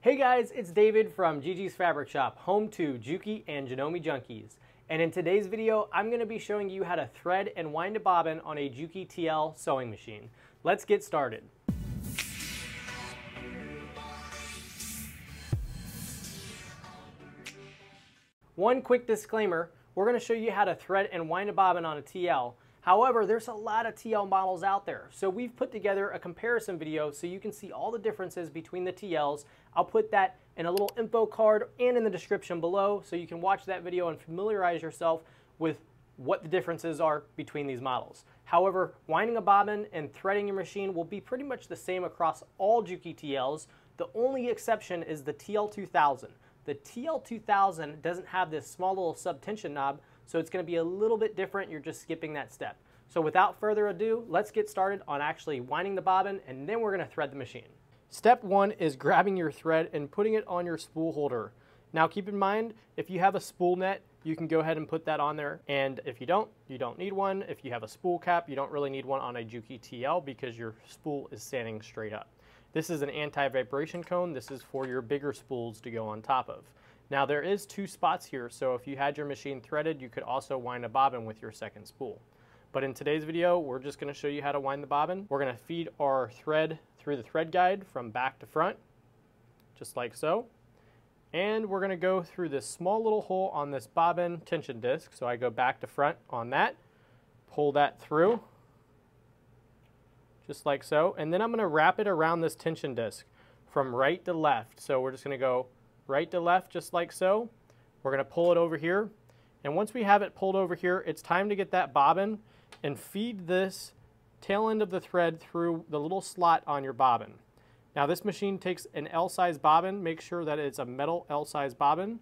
Hey guys, it's David from Gigi's Fabric Shop, home to Juki and Janome Junkies. And in today's video, I'm going to be showing you how to thread and wind a bobbin on a Juki TL sewing machine. Let's get started. One quick disclaimer, we're going to show you how to thread and wind a bobbin on a TL. However, there's a lot of TL models out there, so we've put together a comparison video so you can see all the differences between the TLs. I'll put that in a little info card and in the description below so you can watch that video and familiarize yourself with what the differences are between these models. However, winding a bobbin and threading your machine will be pretty much the same across all Juki TLs. The only exception is the TL2000. The TL2000 doesn't have this small little sub-tension knob, so it's going to be a little bit different. You're just skipping that step. So without further ado, let's get started on actually winding the bobbin, and then we're going to thread the machine. Step one is grabbing your thread and putting it on your spool holder. Now keep in mind, if you have a spool net, you can go ahead and put that on there, and if you don't need one. If you have a spool cap, you don't really need one on a Juki TL because your spool is standing straight up. This is an anti-vibration cone. This is for your bigger spools to go on top of. Now there is two spots here, so if you had your machine threaded, you could also wind a bobbin with your second spool. But in today's video, we're just going to show you how to wind the bobbin. We're going to feed our thread through the thread guide from back to front, just like so. And we're going to go through this small little hole on this bobbin tension disc. So I go back to front on that, pull that through, just like so. And then I'm going to wrap it around this tension disc from right to left. So we're just going to go right to left, just like so. We're going to pull it over here. And once we have it pulled over here, it's time to get that bobbin and feed this tail end of the thread through the little slot on your bobbin. Now this machine takes an L-size bobbin. Make sure that it's a metal L-size bobbin.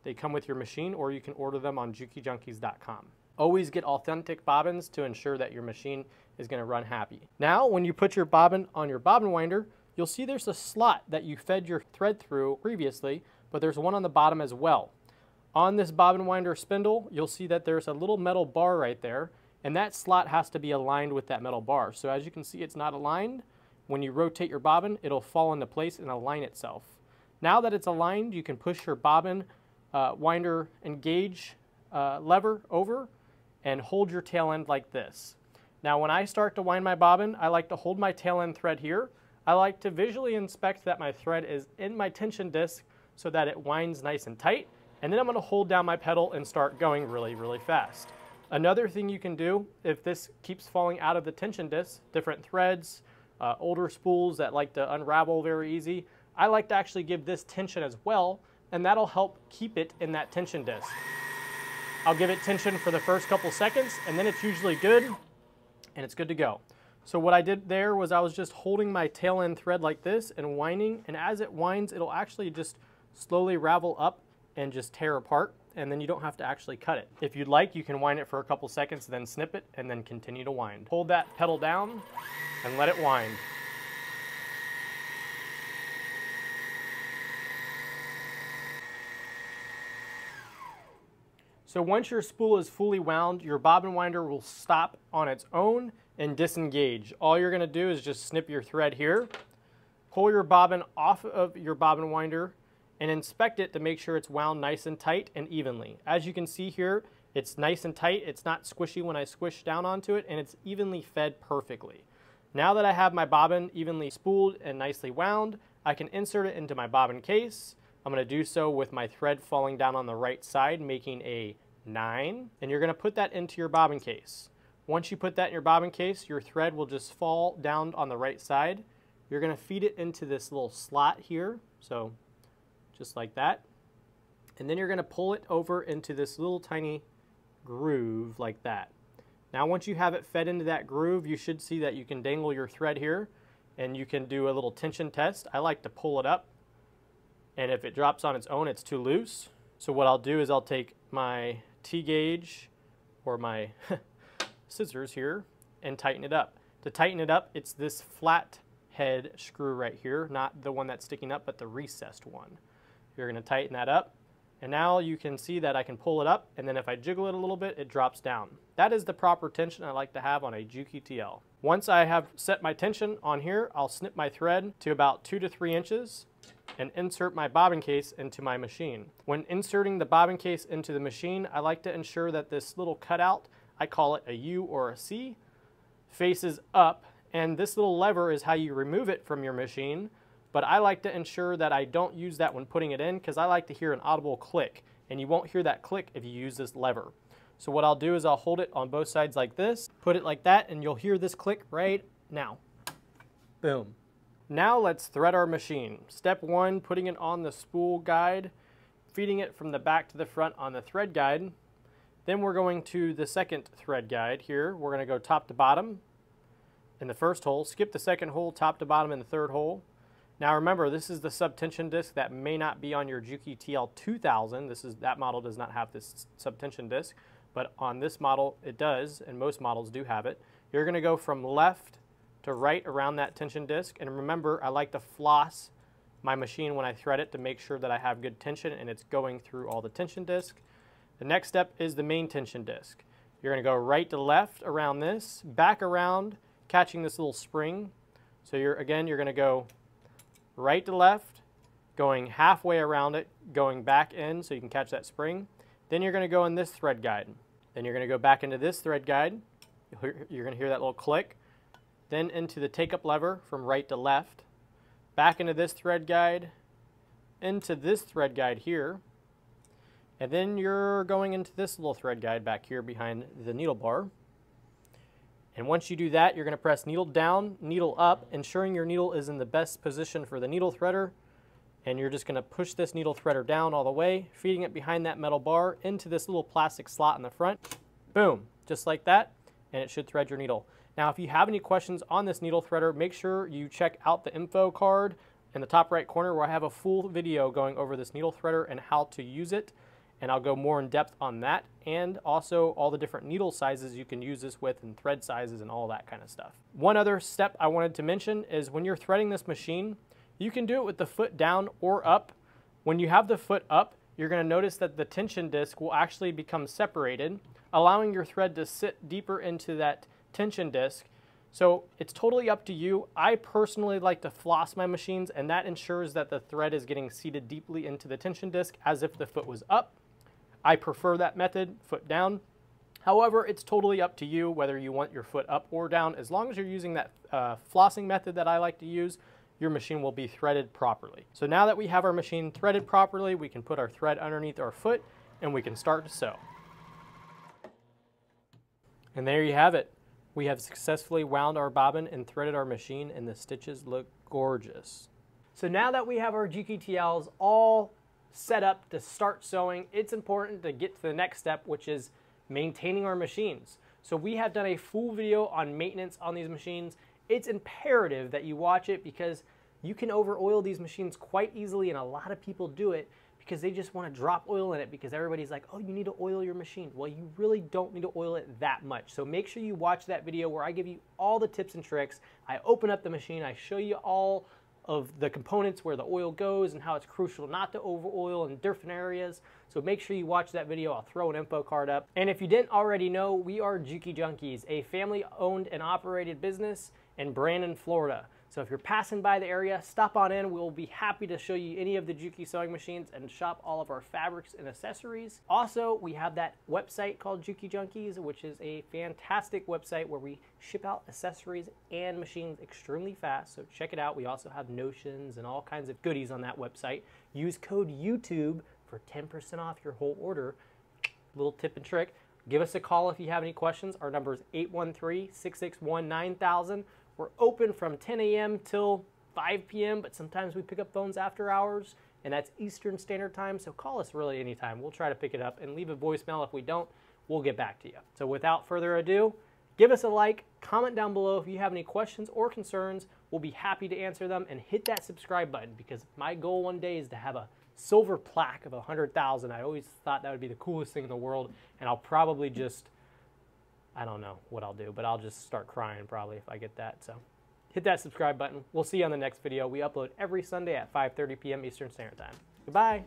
They come with your machine, or you can order them on jukijunkies.com. Always get authentic bobbins to ensure that your machine is going to run happy. Now when you put your bobbin on your bobbin winder, you'll see there's a slot that you fed your thread through previously, but there's one on the bottom as well. On this bobbin winder spindle, you'll see that there's a little metal bar right there, and that slot has to be aligned with that metal bar. So as you can see, it's not aligned. When you rotate your bobbin, it'll fall into place and align itself. Now that it's aligned, you can push your bobbin winder engage lever over and hold your tail end like this. Now when I start to wind my bobbin, I like to hold my tail end thread here. I like to visually inspect that my thread is in my tension disc so that it winds nice and tight. And then I'm going to hold down my pedal and start going really, really fast. Another thing you can do, if this keeps falling out of the tension disc, different threads, older spools that like to unravel very easy, I like to actually give this tension as well, and that'll help keep it in that tension disc. I'll give it tension for the first couple seconds, and then it's usually good, and it's good to go. So what I did there was I was just holding my tail end thread like this and winding, and as it winds, it'll actually just slowly ravel up and just tear apart, and then you don't have to actually cut it. If you'd like, you can wind it for a couple seconds, then snip it, and then continue to wind. Hold that pedal down and let it wind. So once your spool is fully wound, your bobbin winder will stop on its own and disengage. All you're going to do is just snip your thread here, pull your bobbin off of your bobbin winder, and inspect it to make sure it's wound nice and tight and evenly. As you can see here, it's nice and tight. It's not squishy when I squish down onto it, and it's evenly fed perfectly. Now that I have my bobbin evenly spooled and nicely wound, I can insert it into my bobbin case. I'm going to do so with my thread falling down on the right side, making a 9, and you're going to put that into your bobbin case. Once you put that in your bobbin case, your thread will just fall down on the right side. You're going to feed it into this little slot here, so just like that. And then you're going to pull it over into this little tiny groove like that. Now once you have it fed into that groove, you should see that you can dangle your thread here and you can do a little tension test. I like to pull it up, and if it drops on its own, it's too loose. So what I'll do is I'll take my T-gauge or my scissors here and tighten it up. To tighten it up, it's this flat head screw right here, not the one that's sticking up, but the recessed one. You're going to tighten that up, and now you can see that I can pull it up, and then if I jiggle it a little bit, it drops down. That is the proper tension I like to have on a Juki TL. Once I have set my tension on here, I'll snip my thread to about 2 to 3 inches, and insert my bobbin case into my machine. When inserting the bobbin case into the machine, I like to ensure that this little cutout, I call it a U or a C, faces up, and this little lever is how you remove it from your machine, but I like to ensure that I don't use that when putting it in because I like to hear an audible click, and you won't hear that click if you use this lever. So what I'll do is I'll hold it on both sides like this, put it like that, and you'll hear this click right now. Boom. Now let's thread our machine. Step 1, putting it on the spool guide, feeding it from the back to the front on the thread guide. Then we're going to the second thread guide here. We're going to go top to bottom in the first hole, skip the second hole, top to bottom in the third hole. Now remember, this is the subtension disc that may not be on your Juki TL2000. That model does not have this subtension disc, but on this model it does, and most models do have it. You're going to go from left to right around that tension disc, and remember, I like to floss my machine when I thread it to make sure that I have good tension and it's going through all the tension disc. The next step is the main tension disc. You're going to go right to left around this, back around, catching this little spring. So you're going to go right to left, going halfway around it, going back in so you can catch that spring. Then you're going to go in this thread guide. Then you're going to go back into this thread guide. You're going to hear that little click. Then into the take-up lever from right to left. Back into this thread guide, into this thread guide here. And then you're going into this little thread guide back here behind the needle bar. And once you do that, you're going to press needle down, needle up, ensuring your needle is in the best position for the needle threader. And you're just going to push this needle threader down all the way, feeding it behind that metal bar into this little plastic slot in the front. Boom, just like that, and it should thread your needle. Now, if you have any questions on this needle threader, make sure you check out the info card in the top right corner where I have a full video going over this needle threader and how to use it. And I'll go more in depth on that, and also all the different needle sizes you can use this with, and thread sizes and all that kind of stuff. One other step I wanted to mention is when you're threading this machine, you can do it with the foot down or up. When you have the foot up, you're going to notice that the tension disc will actually become separated, allowing your thread to sit deeper into that tension disc. So it's totally up to you. I personally like to floss my machines, and that ensures that the thread is getting seated deeply into the tension disc as if the foot was up. I prefer that method, foot down. However, it's totally up to you whether you want your foot up or down. As long as you're using that flossing method that I like to use, your machine will be threaded properly. So now that we have our machine threaded properly, we can put our thread underneath our foot and we can start to sew. And there you have it. We have successfully wound our bobbin and threaded our machine, and the stitches look gorgeous. So now that we have our Juki TLs all set up to start sewing, it's important to get to the next step, which is maintaining our machines. So we have done a full video on maintenance on these machines. It's imperative that you watch it because you can over oil these machines quite easily, and a lot of people do it because they just want to drop oil in it because everybody's like, oh, you need to oil your machine. Well, you really don't need to oil it that much. So make sure you watch that video where I give you all the tips and tricks. I open up the machine, I show you all of the components where the oil goes and how it's crucial not to over oil in different areas. So make sure you watch that video. I'll throw an info card up. And if you didn't already know, we are Juki Junkies, a family owned and operated business in Brandon, Florida. So if you're passing by the area, stop on in. We'll be happy to show you any of the Juki sewing machines and shop all of our fabrics and accessories. Also, we have that website called Juki Junkies, which is a fantastic website where we ship out accessories and machines extremely fast. So check it out. We also have notions and all kinds of goodies on that website. Use code YouTube for 10% off your whole order. Little tip and trick. Give us a call if you have any questions. Our number is 813-661-9000. We're open from 10 a.m. till 5 p.m., but sometimes we pick up phones after hours, and that's Eastern Standard Time, so call us really anytime. We'll try to pick it up, and leave a voicemail. If we don't, we'll get back to you. So without further ado, give us a like, comment down below if you have any questions or concerns. We'll be happy to answer them, and hit that subscribe button because my goal one day is to have a silver plaque of 100,000. I always thought that would be the coolest thing in the world, and I'll probably just, I don't know what I'll do, but I'll just start crying probably if I get that. So hit that subscribe button. We'll see you on the next video. We upload every Sunday at 5:30 p.m. Eastern Standard Time. Goodbye.